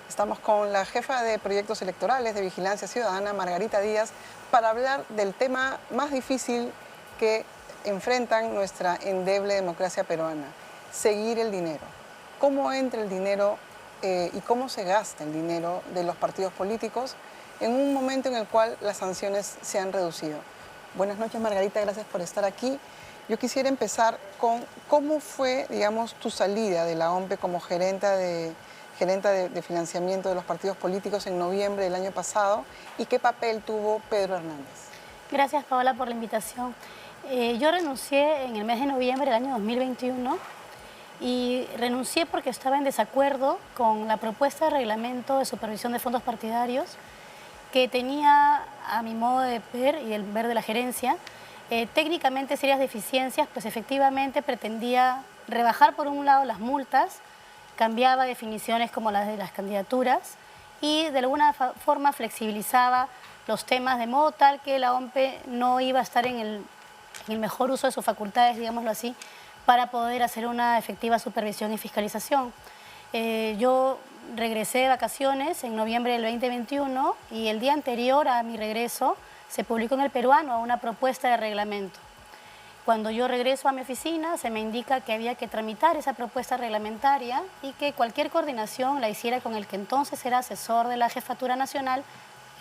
Estamos con la jefa de proyectos electorales de Vigilancia Ciudadana, Margarita Díaz, para hablar del tema más difícil que enfrentan nuestra endeble democracia peruana: seguir el dinero. ¿Cómo entra el dinero y cómo se gasta el dinero de los partidos políticos en un momento en el cual las sanciones se han reducido? Buenas noches, Margarita, gracias por estar aquí. Yo quisiera empezar con cómo fue, digamos, tu salida de la OMPE como gerenta de financiamiento de los partidos políticos en noviembre del año pasado, y qué papel tuvo Pedro Hernández. Gracias, Paola, por la invitación. Yo renuncié en el mes de noviembre del año 2021 y renuncié porque estaba en desacuerdo con la propuesta de reglamento de supervisión de fondos partidarios que tenía, a mi modo de ver y el ver de la gerencia, técnicamente serias deficiencias, pues efectivamente pretendía rebajar por un lado las multas, cambiaba definiciones como las de las candidaturas y de alguna forma flexibilizaba los temas de modo tal que la OMPE no iba a estar en el mejor uso de sus facultades, digámoslo así, para poder hacer una efectiva supervisión y fiscalización. Yo regresé de vacaciones en noviembre del 2021 y el día anterior a mi regreso se publicó en El Peruano una propuesta de reglamento. Cuando yo regreso a mi oficina se me indica que había que tramitar esa propuesta reglamentaria y que cualquier coordinación la hiciera con el que entonces era asesor de la Jefatura Nacional,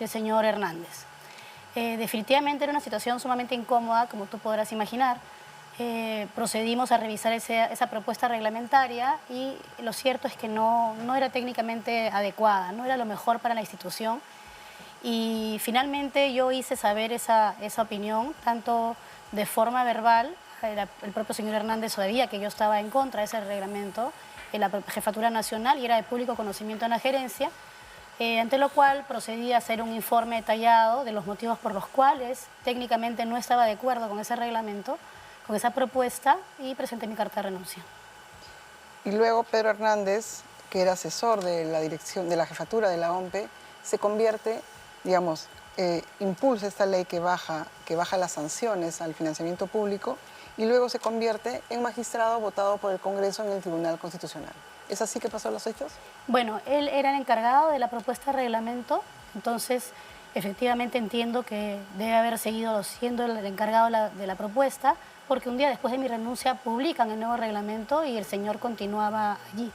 el señor Hernández. Definitivamente era una situación sumamente incómoda, como tú podrás imaginar. Procedimos a revisar esa propuesta reglamentaria y lo cierto es que no era técnicamente adecuada, no era lo mejor para la institución. Y finalmente yo hice saber esa opinión, tanto de forma verbal, el propio señor Hernández sabía que yo estaba en contra de ese reglamento en la Jefatura Nacional y era de público conocimiento en la gerencia, ante lo cual procedí a hacer un informe detallado de los motivos por los cuales técnicamente no estaba de acuerdo con ese reglamento, con esa propuesta, y presenté mi carta de renuncia. Y luego Pedro Hernández, que era asesor de la dirección de la jefatura de la OMPE, se convierte, digamos, impulsa esta ley que baja las sanciones al financiamiento público, y luego se convierte en magistrado votado por el Congreso en el Tribunal Constitucional. ¿Es así que pasó los hechos? Bueno, él era el encargado de la propuesta de reglamento, entonces efectivamente entiendo que debe haber seguido siendo el encargado de la propuesta, porque un día después de mi renuncia publican el nuevo reglamento y el señor continuaba allí.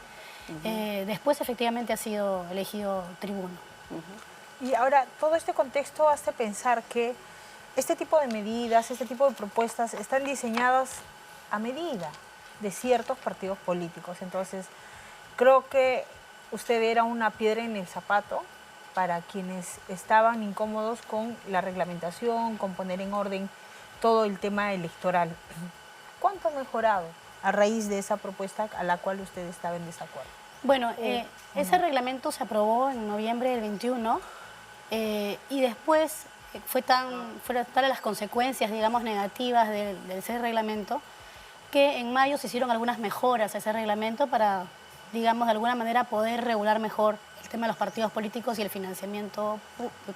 Después efectivamente ha sido elegido tribuno. Y ahora, todo este contexto hace pensar que este tipo de medidas, este tipo de propuestas están diseñadas a medida de ciertos partidos políticos. Entonces, creo que usted era una piedra en el zapato para quienes estaban incómodos con la reglamentación, con poner en orden todo el tema electoral. ¿Cuánto ha mejorado a raíz de esa propuesta a la cual usted estaba en desacuerdo? Bueno, ese reglamento se aprobó en noviembre del 21 y después fueron tales las consecuencias, digamos, negativas de ese reglamento, que en mayo se hicieron algunas mejoras a ese reglamento para, digamos, de alguna manera poder regular mejor el tema de los partidos políticos y el financiamiento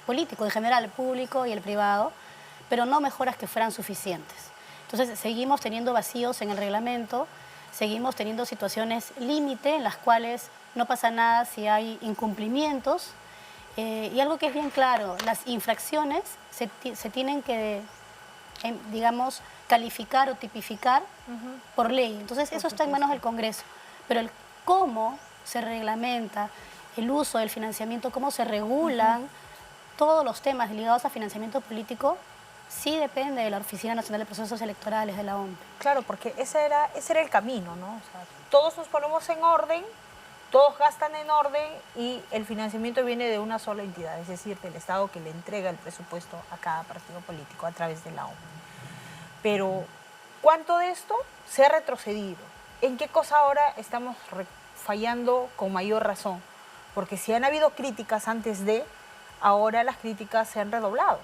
político, en general, el público y el privado, pero no mejoras que fueran suficientes. Entonces seguimos teniendo vacíos en el reglamento, seguimos teniendo situaciones límite en las cuales no pasa nada si hay incumplimientos, y algo que es bien claro, las infracciones se tienen que, digamos, calificar o tipificar por ley. Entonces eso está en manos del Congreso, pero el cómo se reglamenta el uso del financiamiento, cómo se regulan todos los temas ligados a financiamiento político, sí depende de la Oficina Nacional de Procesos Electorales, de la OMPE. Claro, porque ese era el camino, ¿no? O sea, todos nos ponemos en orden, todos gastan en orden y el financiamiento viene de una sola entidad, es decir, del Estado, que le entrega el presupuesto a cada partido político a través de la OMPE. Pero, ¿cuánto de esto se ha retrocedido? ¿En qué cosa ahora estamos fallando con mayor razón? Porque si han habido críticas antes de, ahora las críticas se han redoblado.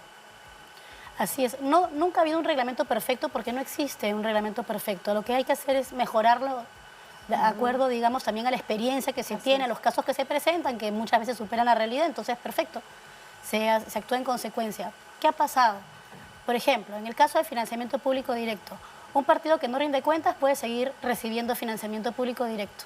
Así es. Nunca ha habido un reglamento perfecto porque no existe un reglamento perfecto. Lo que hay que hacer es mejorarlo de acuerdo, digamos, también a la experiencia que se tiene, a los casos que se presentan, que muchas veces superan la realidad. Entonces, perfecto, se actúa en consecuencia. ¿Qué ha pasado? Por ejemplo, en el caso de financiamiento público directo, un partido que no rinde cuentas puede seguir recibiendo financiamiento público directo.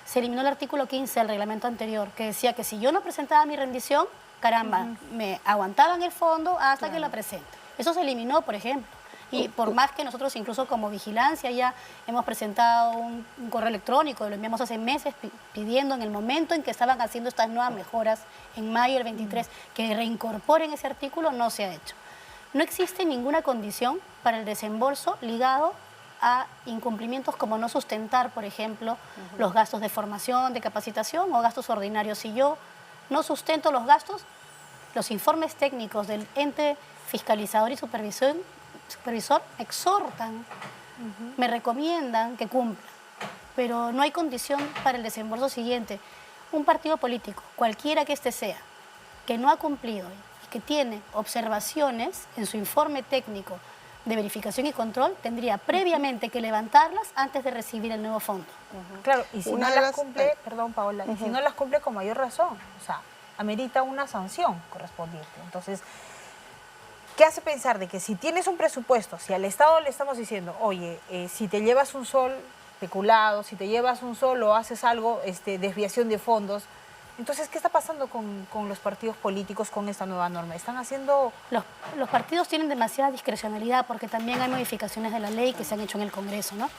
se eliminó el artículo 15 del reglamento anterior, que decía que si yo no presentaba mi rendición, caramba, me aguantaban el fondo hasta que la presente. Eso se eliminó, por ejemplo. Y por más que nosotros incluso como vigilancia ya hemos presentado un correo electrónico, lo enviamos hace meses pidiendo en el momento en que estaban haciendo estas nuevas mejoras, en mayo del 23, que reincorporen ese artículo, no se ha hecho. No existe ninguna condición para el desembolso ligado a incumplimientos como no sustentar, por ejemplo, los gastos de formación, de capacitación o gastos ordinarios. Si yo no sustento los gastos, los informes técnicos del ente fiscalizador y supervisor exhortan, me recomiendan que cumpla, pero no hay condición para el desembolso siguiente. Un partido político, cualquiera que éste sea, que no ha cumplido y que tiene observaciones en su informe técnico de verificación y control, tendría previamente que levantarlas antes de recibir el nuevo fondo. Claro, y si no las cumple, perdón Paola, y si no las cumple con mayor razón, o sea, amerita una sanción correspondiente. Entonces, ¿qué hace pensar de que si tienes un presupuesto, si al Estado le estamos diciendo, oye, si te llevas un sol peculado, si te llevas un sol o haces algo, desviación de fondos, entonces, ¿qué está pasando con los partidos políticos con esta nueva norma? ¿Están haciendo...? Los partidos tienen demasiada discrecionalidad porque también hay modificaciones de la ley que se han hecho en el Congreso, ¿no?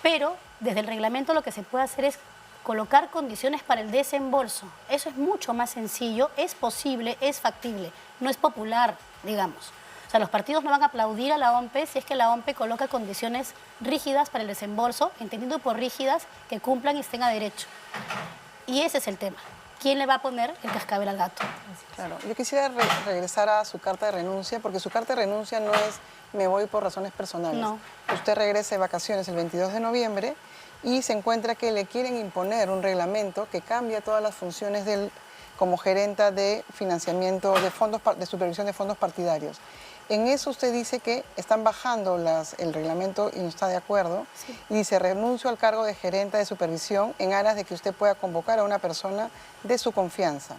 Pero desde el reglamento lo que se puede hacer es colocar condiciones para el desembolso. Eso es mucho más sencillo, es posible, es factible, no es popular, digamos. O sea, los partidos no van a aplaudir a la OMPE si es que la OMPE coloca condiciones rígidas para el desembolso, entendiendo por rígidas que cumplan y estén a derecho. Y ese es el tema. ¿Quién le va a poner el cascabel al gato? Claro, yo quisiera regresar a su carta de renuncia, porque su carta de renuncia no es me voy por razones personales. No. Usted regresa de vacaciones el 22 de noviembre y se encuentra que le quieren imponer un reglamento que cambia todas las funciones como gerenta de financiamiento de fondos, de supervisión de fondos partidarios. En eso usted dice que están bajando el reglamento y no está de acuerdo. Sí. Y dice, renuncio al cargo de gerente de supervisión en aras de que usted pueda convocar a una persona de su confianza.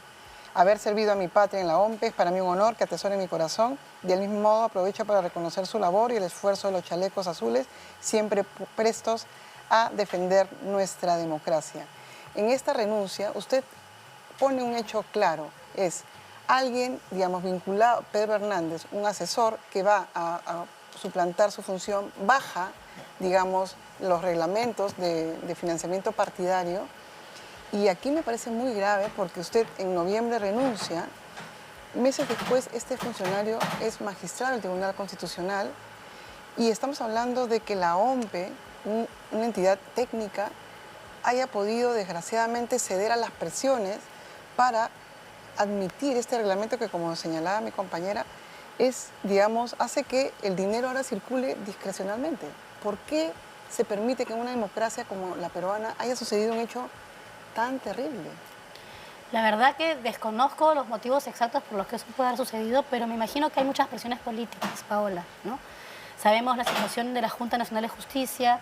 Haber servido a mi patria en la OMPE es para mí un honor que atesore mi corazón. Del mismo modo aprovecho para reconocer su labor y el esfuerzo de los chalecos azules, siempre prestos a defender nuestra democracia. En esta renuncia usted pone un hecho claro, es alguien, digamos, vinculado, Pedro Hernández, un asesor que va a suplantar su función, baja, digamos, los reglamentos de financiamiento partidario. Y aquí me parece muy grave porque usted en noviembre renuncia, meses después este funcionario es magistrado del Tribunal Constitucional y estamos hablando de que la OMPE, una entidad técnica, haya podido desgraciadamente ceder a las presiones para admitir este reglamento que, como señalaba mi compañera, hace que el dinero ahora circule discrecionalmente. ¿Por qué se permite que en una democracia como la peruana haya sucedido un hecho tan terrible? La verdad que desconozco los motivos exactos por los que eso puede haber sucedido, pero me imagino que hay muchas presiones políticas, Paola, ¿no? Sabemos la situación de la Junta Nacional de Justicia,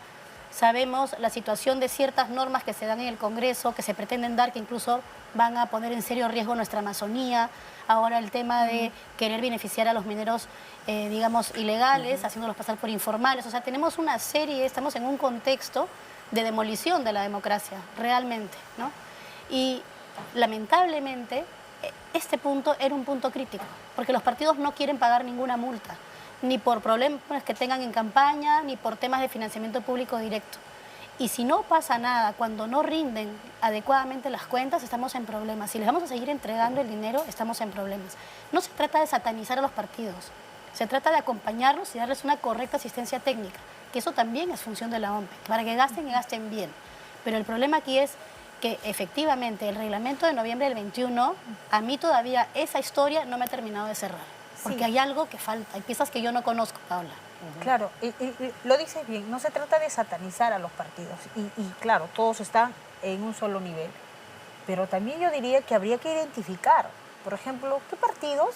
sabemos la situación de ciertas normas que se dan en el Congreso, que se pretenden dar, que incluso van a poner en serio riesgo nuestra Amazonía. Ahora el tema de querer beneficiar a los mineros, digamos, ilegales, haciéndolos pasar por informales. O sea, tenemos una serie, estamos en un contexto de demolición de la democracia, realmente, ¿no? Y lamentablemente este punto era un punto crítico, porque los partidos no quieren pagar ninguna multa, ni por problemas que tengan en campaña, ni por temas de financiamiento público directo. Y si no pasa nada, cuando no rinden adecuadamente las cuentas, estamos en problemas. Si les vamos a seguir entregando el dinero, estamos en problemas. No se trata de satanizar a los partidos, se trata de acompañarlos y darles una correcta asistencia técnica, que eso también es función de la OMPE, para que gasten y gasten bien. Pero el problema aquí es que efectivamente el reglamento de noviembre del 21, a mí todavía esa historia no me ha terminado de cerrar. Porque hay algo que falta, hay piezas que yo no conozco, Paola. Claro, y lo dices bien, no se trata de satanizar a los partidos. Y claro, todos están en un solo nivel. Pero también yo diría que habría que identificar, por ejemplo, qué partidos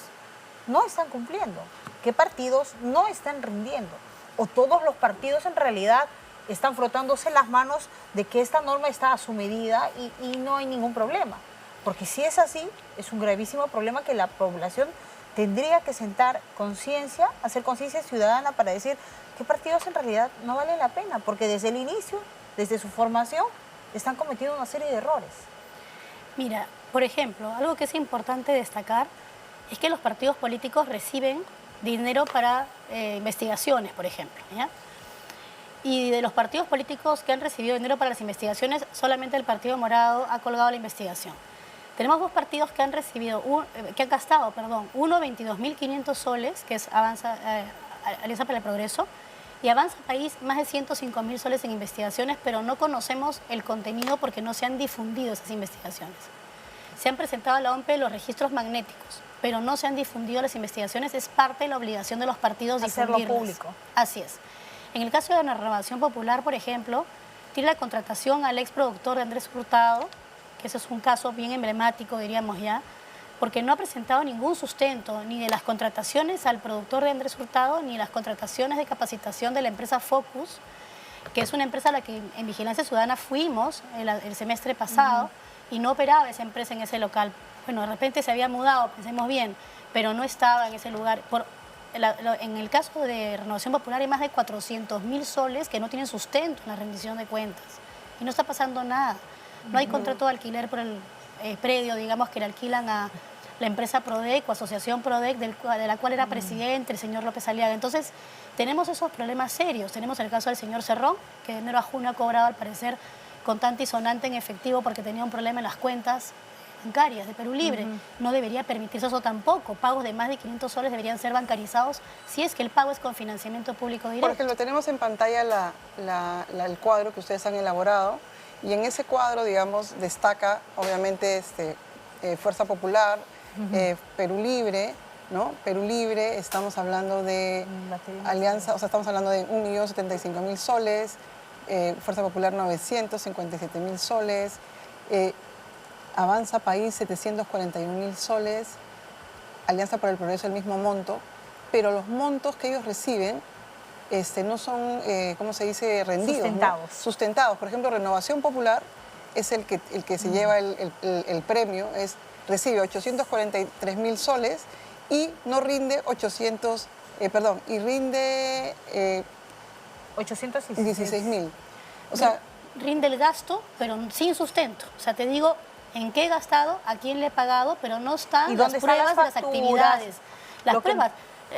no están cumpliendo, qué partidos no están rindiendo. O todos los partidos en realidad están frotándose las manos de que esta norma está a su medida y no hay ningún problema. Porque si es así, es un gravísimo problema que la población tendría que sentar conciencia, hacer conciencia ciudadana para decir qué partidos en realidad no valen la pena, porque desde el inicio, desde su formación, están cometiendo una serie de errores. Mira, por ejemplo, algo que es importante destacar es que los partidos políticos reciben dinero para investigaciones, por ejemplo, ¿ya? Y de los partidos políticos que han recibido dinero para las investigaciones, solamente el Partido Morado ha colgado la investigación. Tenemos dos partidos que han recibido, que han gastado, perdón, uno 22.500 soles, que es Alianza para el Progreso, y Avanza País más de 105.000 soles en investigaciones, pero no conocemos el contenido porque no se han difundido esas investigaciones. Se han presentado a la OMPE los registros magnéticos, pero no se han difundido las investigaciones, es parte de la obligación de los partidos hacerlo difundirlas. público. Así es. En el caso de la Renovación Popular, por ejemplo, tiene la contratación al ex productor de Andrés Hurtado, que ese es un caso bien emblemático, diríamos ya, porque no ha presentado ningún sustento ni de las contrataciones al productor de Andrés Hurtado, ni las contrataciones de capacitación de la empresa Focus, que es una empresa a la que en Vigilancia Ciudadana fuimos el semestre pasado, y no operaba esa empresa en ese local. Bueno, de repente se había mudado, pensemos bien, pero no estaba en ese lugar. En el caso de Renovación Popular hay más de 400.000 soles que no tienen sustento en la rendición de cuentas y no está pasando nada. No hay contrato de alquiler por el predio, digamos, que le alquilan a la empresa Prodec o Asociación Prodec, de la cual era presidente el señor López Aliaga. Entonces, tenemos esos problemas serios. Tenemos el caso del señor Cerrón, que de enero a junio ha cobrado, al parecer, contante y sonante en efectivo porque tenía un problema en las cuentas bancarias de Perú Libre. No debería permitirse eso tampoco. Pagos de más de 500 soles deberían ser bancarizados si es que el pago es con financiamiento público directo. Porque lo tenemos en pantalla el cuadro que ustedes han elaborado y en ese cuadro, digamos, destaca obviamente Fuerza Popular, Perú Libre, ¿no? Perú Libre, estamos hablando de alianza, o sea, estamos hablando de 1.075.000 soles, Fuerza Popular 957.000 soles, Avanza País 741.000 soles, Alianza para el Progreso el mismo monto, pero los montos que ellos reciben no son, ¿cómo se dice?, rendidos. Sustentados. ¿No? Sustentados. Por ejemplo, Renovación Popular es el que se lleva el premio, recibe 843.000 soles y no rinde 816.000. O sea, rinde el gasto, pero sin sustento. O sea, te digo en qué he gastado, a quién le he pagado, pero no están las pruebas de las actividades. Las pruebas,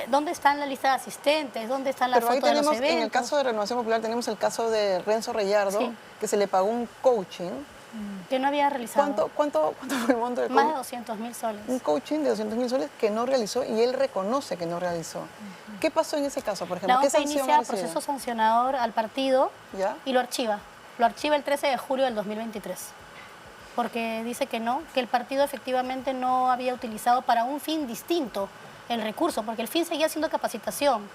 ¿dónde están la lista de asistentes? ¿Dónde están las fotos de los eventos? En el caso de Renovación Popular tenemos el caso de Renzo Reyardo, sí, que se le pagó un coaching. Que no había realizado. ¿Cuánto fue el monto del coaching? Más de 200.000 soles. Un coaching de 200.000 soles que no realizó y él reconoce que no realizó. ¿Qué pasó en ese caso, por ejemplo? La OMPE inicia proceso sancionador al partido, ¿ya?, y lo archiva. Lo archiva el 13 de julio del 2023. Porque dice que no, que el partido efectivamente no había utilizado para un fin distinto el recurso, porque el fin seguía siendo capacitación.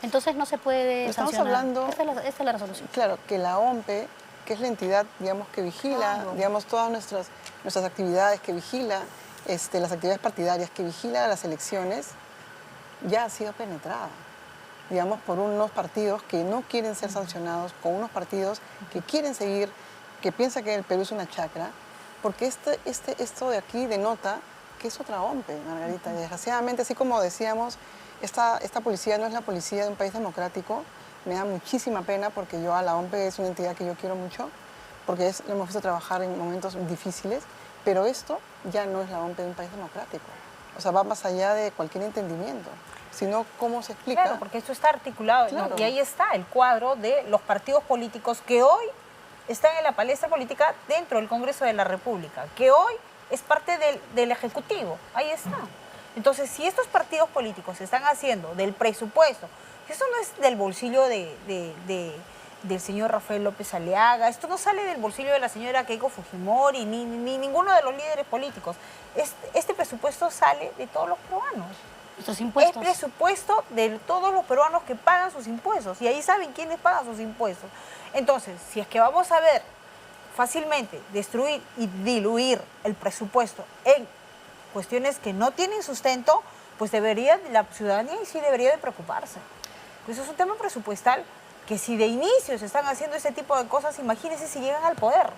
Entonces no se puede Estamos sancionar. Hablando, esta es la resolución. Claro, que la OMPE, que es la entidad, digamos, que vigila, digamos, todas nuestras actividades, que vigila las actividades partidarias, que vigila las elecciones, ya ha sido penetrada, digamos, por unos partidos que no quieren ser sancionados, con unos partidos que quieren seguir, que piensan que el Perú es una chacra, porque esto de aquí denota que es otra OMPE, Margarita. Desgraciadamente, así como decíamos, esta policía no es la policía de un país democrático. Me da muchísima pena porque yo a la OMPE es una entidad que yo quiero mucho, porque lo hemos visto trabajar en momentos difíciles, pero esto ya no es la OMPE de un país democrático. O sea, va más allá de cualquier entendimiento, sino cómo se explica. Claro, porque esto está articulado, claro, ¿no? Y ahí está el cuadro de los partidos políticos que hoy están en la palestra política dentro del Congreso de la República, que hoy es parte del Ejecutivo. Ahí está. Entonces, si estos partidos políticos están haciendo del presupuesto, eso no es del bolsillo del señor Rafael López Aliaga, esto no sale del bolsillo de la señora Keiko Fujimori, ni ninguno de los líderes políticos. Este presupuesto sale de todos los peruanos. Nuestros impuestos. Es presupuesto de todos los peruanos que pagan sus impuestos, y ahí saben quiénes pagan sus impuestos. Entonces, si es que vamos a ver fácilmente destruir y diluir el presupuesto en cuestiones que no tienen sustento, pues la ciudadanía sí debería de preocuparse. Pues eso es un tema presupuestal que si de inicio se están haciendo ese tipo de cosas, imagínense si llegan al poder.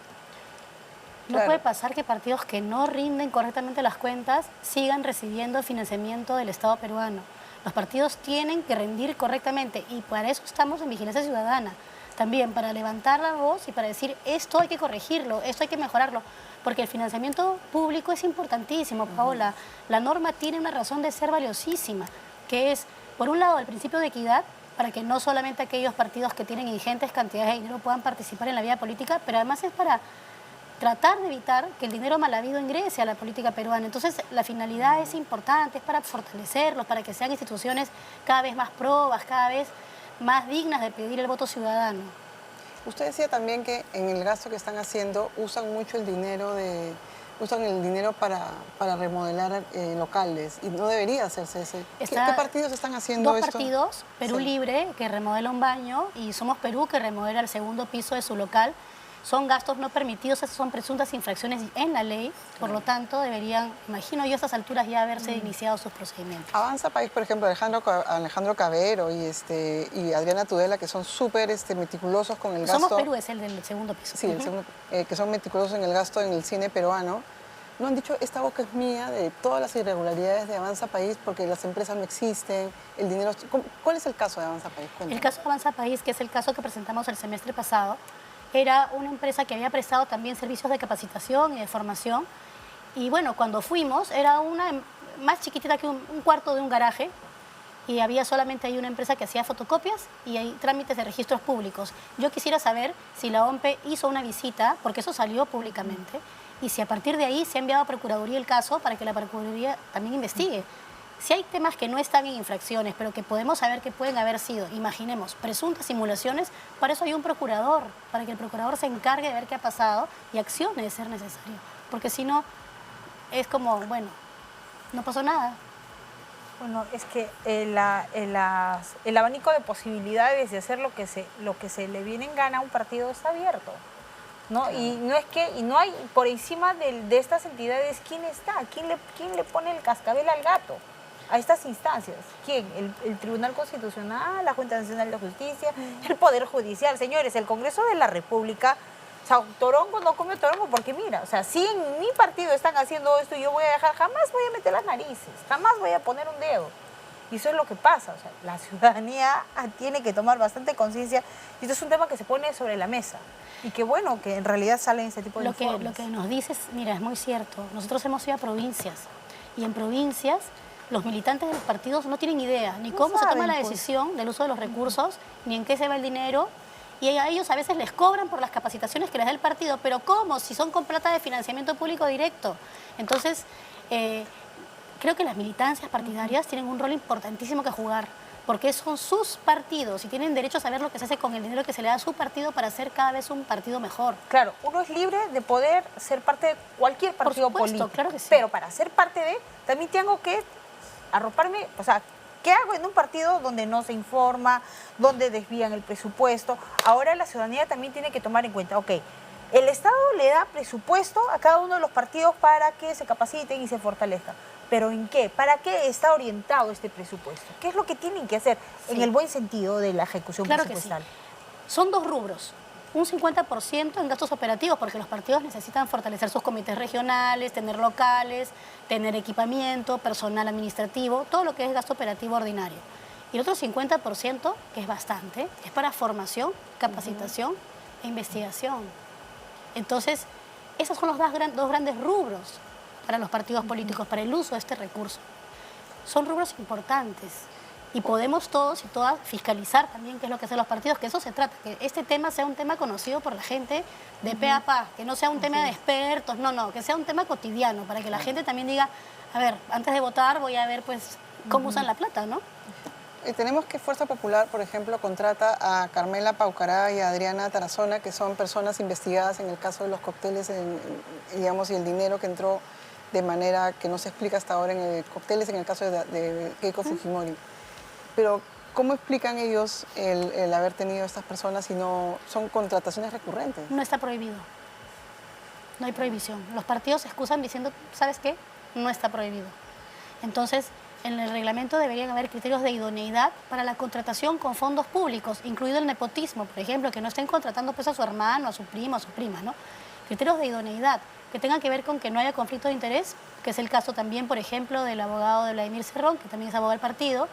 No puede pasar que partidos que no rinden correctamente las cuentas sigan recibiendo financiamiento del Estado peruano. Los partidos tienen que rendir correctamente y para eso estamos en Vigilancia Ciudadana. también para levantar la voz y para decir esto hay que corregirlo, esto hay que mejorarlo, porque el financiamiento público es importantísimo, Paola. La norma tiene una razón de ser valiosísima, que es, por un lado, el principio de equidad, para que no solamente aquellos partidos que tienen ingentes cantidades de dinero puedan participar en la vida política, pero además es para tratar de evitar que el dinero mal habido ingrese a la política peruana. Entonces, la finalidad es importante, es para fortalecerlos, para que sean instituciones cada vez más probas, cada vez más dignas de pedir el voto ciudadano. Usted decía también que en el gasto que están haciendo usan mucho el dinero para remodelar locales y no debería hacerse ese. ¿Qué partidos están haciendo dos esto? Dos partidos, Perú Sí. Libre, que remodela un baño, y Somos Perú, que remodela el segundo piso de su local. Son gastos no permitidos, esas son presuntas infracciones en la ley, por lo tanto deberían, imagino yo, a estas alturas ya haberse iniciado sus procedimientos. Avanza País, por ejemplo, Alejandro Cabero y Adriana Tudela, que son súper meticulosos con el gasto. Somos Perú es el del segundo piso. Sí, el segundo, que son meticulosos en el gasto en el cine peruano. No han dicho, esta boca es mía, de todas las irregularidades de Avanza País, porque las empresas no existen, el dinero... ¿Cuál es el caso de Avanza País? Cuéntame. El caso de Avanza País, que es el caso que presentamos el semestre pasado, era una empresa que había prestado también servicios de capacitación y de formación. Y bueno, cuando fuimos, era una más chiquitita que un cuarto de un garaje, y había solamente ahí una empresa que hacía fotocopias y hay trámites de registros públicos. Yo quisiera saber si la OMPE hizo una visita, porque eso salió públicamente, y si a partir de ahí se ha enviado a Procuraduría el caso para que la Procuraduría también investigue. Si hay temas que no están en infracciones, pero que podemos saber que pueden haber sido, imaginemos, presuntas simulaciones, para eso hay un procurador, para que el procurador se encargue de ver qué ha pasado y accione de ser necesario. Porque si no, es como, bueno, no pasó nada. Bueno, es que el abanico de posibilidades de hacer lo que se le viene en gana a un partido está abierto, ¿no? Claro. Y no hay por encima de estas entidades quién está, quién le pone el cascabel al gato a estas instancias. ¿Quién? El Tribunal Constitucional, la Junta Nacional de Justicia, el Poder Judicial. Señores, el Congreso de la República, o sea, torongo no come torongo, porque mira, o sea, si en mi partido están haciendo esto, yo voy a dejar, jamás voy a meter las narices, jamás voy a poner un dedo. Y eso es lo que pasa, o sea, la ciudadanía tiene que tomar bastante conciencia, y esto es un tema que se pone sobre la mesa. Y qué bueno que en realidad salen ese tipo de informes. Lo que nos dices, mira, es muy cierto. Nosotros hemos ido a provincias, y en provincias los militantes de los partidos no tienen idea ni cómo se toma la decisión del uso de los recursos, ni en qué se va el dinero, y a ellos a veces les cobran por las capacitaciones que les da el partido, pero ¿cómo? Si son con plata de financiamiento público directo. Entonces, creo que las militancias partidarias tienen un rol importantísimo que jugar, porque son sus partidos y tienen derecho a saber lo que se hace con el dinero que se le da a su partido para hacer cada vez un partido mejor. Claro, uno es libre de poder ser parte de cualquier partido político, claro que sí. Pero para ser parte de, también tengo que arroparme, o sea, ¿qué hago en un partido donde no se informa, donde desvían el presupuesto? Ahora la ciudadanía también tiene que tomar en cuenta, ok, el Estado le da presupuesto a cada uno de los partidos para que se capaciten y se fortalezcan. ¿Pero en qué? ¿Para qué está orientado este presupuesto? ¿Qué es lo que tienen que hacer en el buen sentido de la ejecución presupuestal? Que sí. Son dos rubros. Un 50% en gastos operativos, porque los partidos necesitan fortalecer sus comités regionales, tener locales, tener equipamiento, personal administrativo, todo lo que es gasto operativo ordinario. Y el otro 50%, que es bastante, es para formación, capacitación e investigación. Entonces, esos son los dos grandes rubros para los partidos políticos, para el uso de este recurso. Son rubros importantes. Y podemos todos y todas fiscalizar también qué es lo que hacen los partidos, que eso se trata, que este tema sea un tema conocido por la gente de pe a pa, que no sea un tema de expertos, no, que sea un tema cotidiano, para que la gente también diga, a ver, antes de votar voy a ver pues cómo usan la plata, ¿no? Tenemos que Fuerza Popular, por ejemplo, contrata a Carmela Paucará y a Adriana Tarazona, que son personas investigadas en el caso de los cócteles, digamos, y el dinero que entró de manera que no se explica hasta ahora en el cócteles, en el caso de Keiko Fujimori. Pero, ¿cómo explican ellos el haber tenido estas personas si no son contrataciones recurrentes? No está prohibido. No hay prohibición. Los partidos se excusan diciendo, ¿sabes qué? No está prohibido. Entonces, en el reglamento deberían haber criterios de idoneidad para la contratación con fondos públicos, incluido el nepotismo, por ejemplo, que no estén contratando pues, a su hermano, a su primo, a su prima, ¿no? Criterios de idoneidad que tengan que ver con que no haya conflicto de interés, que es el caso también, por ejemplo, del abogado de Vladimir Cerrón, que también es abogado del partido,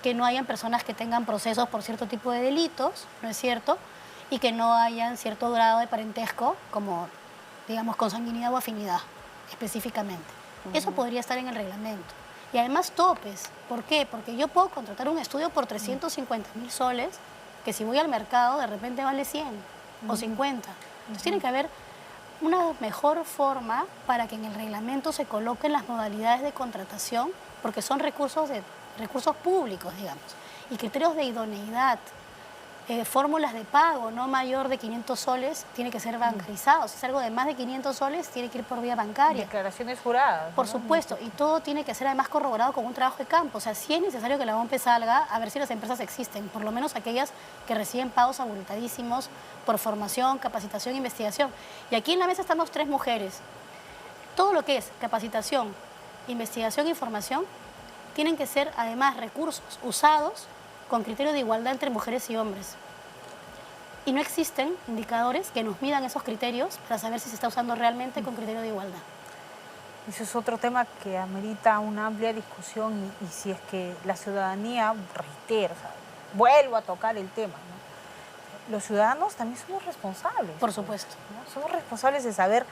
que no hayan personas que tengan procesos por cierto tipo de delitos, ¿no es cierto? y que no hayan cierto grado de parentesco, como, digamos, consanguinidad o afinidad, específicamente. Eso podría estar en el reglamento. Y además topes. ¿Por qué? Porque yo puedo contratar un estudio por 350.000 soles, que si voy al mercado de repente vale 100 o 50. Entonces tiene que haber una mejor forma para que en el reglamento se coloquen las modalidades de contratación, porque son recursos públicos, digamos, y criterios de idoneidad, fórmulas de pago no mayor de 500 soles tiene que ser bancarizado. Si es algo de más de 500 soles, tiene que ir por vía bancaria. Declaraciones juradas. Por ¿no? supuesto, y todo tiene que ser además corroborado con un trabajo de campo. O sea, si es necesario que la OMPE salga, a ver si las empresas existen, por lo menos aquellas que reciben pagos abultadísimos por formación, capacitación e investigación. Y aquí en la mesa estamos 3 mujeres. Todo lo que es capacitación, investigación e información tienen que ser además recursos usados con criterio de igualdad entre mujeres y hombres. Y no existen indicadores que nos midan esos criterios para saber si se está usando realmente con criterio de igualdad. Eso es otro tema que amerita una amplia discusión y si es que la ciudadanía, reitero, o sea, vuelvo a tocar el tema, ¿no? Los ciudadanos también somos responsables. Por supuesto. ¿No? Somos responsables de saber,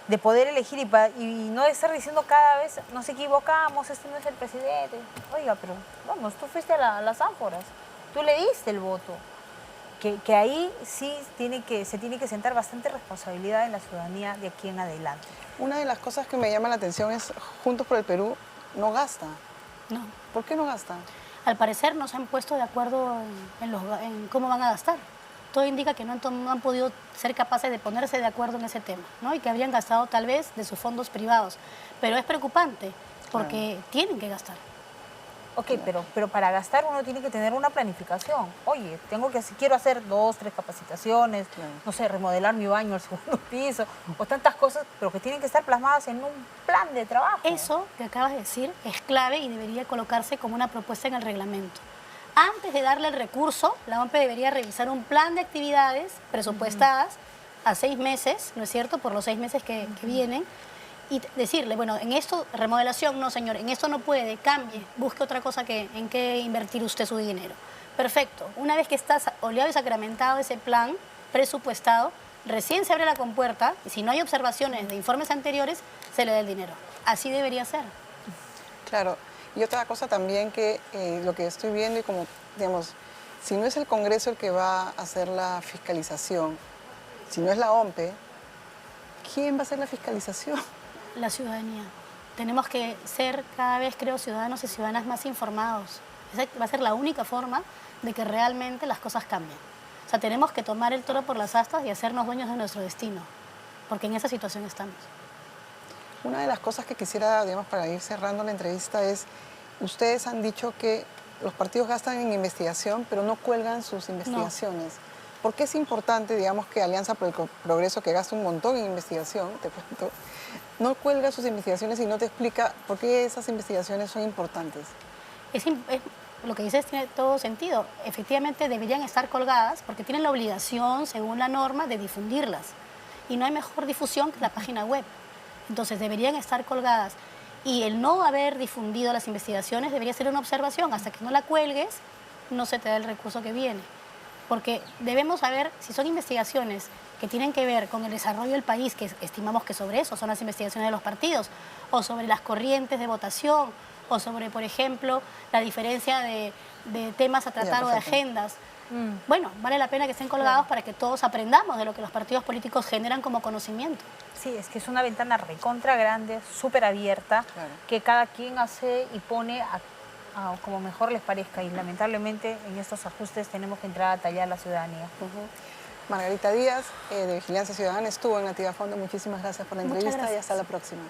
de poder elegir y no de estar diciendo cada vez, nos equivocamos, este no es el presidente. Oiga, pero vamos, tú fuiste a las ánforas, tú le diste el voto. Que ahí sí se tiene que sentar bastante responsabilidad en la ciudadanía de aquí en adelante. Una de las cosas que me llama la atención es Juntos por el Perú no gasta. No. ¿Por qué no gasta? Al parecer no se han puesto de acuerdo en cómo van a gastar. Todo indica que no han podido ser capaces de ponerse de acuerdo en ese tema, ¿no? Y que habrían gastado tal vez de sus fondos privados. Pero es preocupante porque tienen que gastar. Ok, pero para gastar uno tiene que tener una planificación. Oye, quiero hacer 2, 3 capacitaciones, no sé, remodelar mi baño al segundo piso, o tantas cosas, pero que tienen que estar plasmadas en un plan de trabajo. Eso que acabas de decir es clave y debería colocarse como una propuesta en el reglamento. Antes de darle el recurso, la OMPE debería revisar un plan de actividades presupuestadas a 6 meses, ¿no es cierto?, por los 6 meses que vienen, y decirle, bueno, en esto, remodelación, no señor, en esto no puede, cambie, busque otra cosa en que invertir usted su dinero. Perfecto, una vez que está oleado y sacramentado ese plan presupuestado, recién se abre la compuerta y si no hay observaciones de informes anteriores, se le da el dinero. Así debería ser. Claro, y otra cosa también que lo que estoy viendo y como, digamos, si no es el Congreso el que va a hacer la fiscalización, si no es la OMPE, ¿quién va a hacer la fiscalización? La ciudadanía. Tenemos que ser cada vez, creo, ciudadanos y ciudadanas más informados. Esa va a ser la única forma de que realmente las cosas cambien. O sea, tenemos que tomar el toro por las astas y hacernos dueños de nuestro destino, porque en esa situación estamos. Una de las cosas que quisiera, digamos, para ir cerrando la entrevista es, ustedes han dicho que los partidos gastan en investigación, pero no cuelgan sus investigaciones. No. ¿Por qué es importante, digamos, que Alianza por el Progreso, que gasta un montón en investigación, te cuento, no cuelga sus investigaciones y no te explica por qué esas investigaciones son importantes? Lo que dices tiene todo sentido. Efectivamente deberían estar colgadas porque tienen la obligación, según la norma, de difundirlas. Y no hay mejor difusión que la página web. Entonces deberían estar colgadas. Y el no haber difundido las investigaciones debería ser una observación. Hasta que no la cuelgues, no se te da el recurso que viene. Porque debemos saber si son investigaciones que tienen que ver con el desarrollo del país, que estimamos que sobre eso son las investigaciones de los partidos, o sobre las corrientes de votación, o sobre, por ejemplo, la diferencia de temas a tratar o de agendas. Bueno, vale la pena que estén colgados para que todos aprendamos de lo que los partidos políticos generan como conocimiento. Sí, es que es una ventana recontra grande, súper abierta, que cada quien hace y pone como mejor les parezca, y lamentablemente en estos ajustes tenemos que entrar a tallar la ciudadanía. Margarita Díaz, de Vigilancia Ciudadana, estuvo en Nativa Fondo. Muchísimas gracias por la entrevista y hasta la próxima.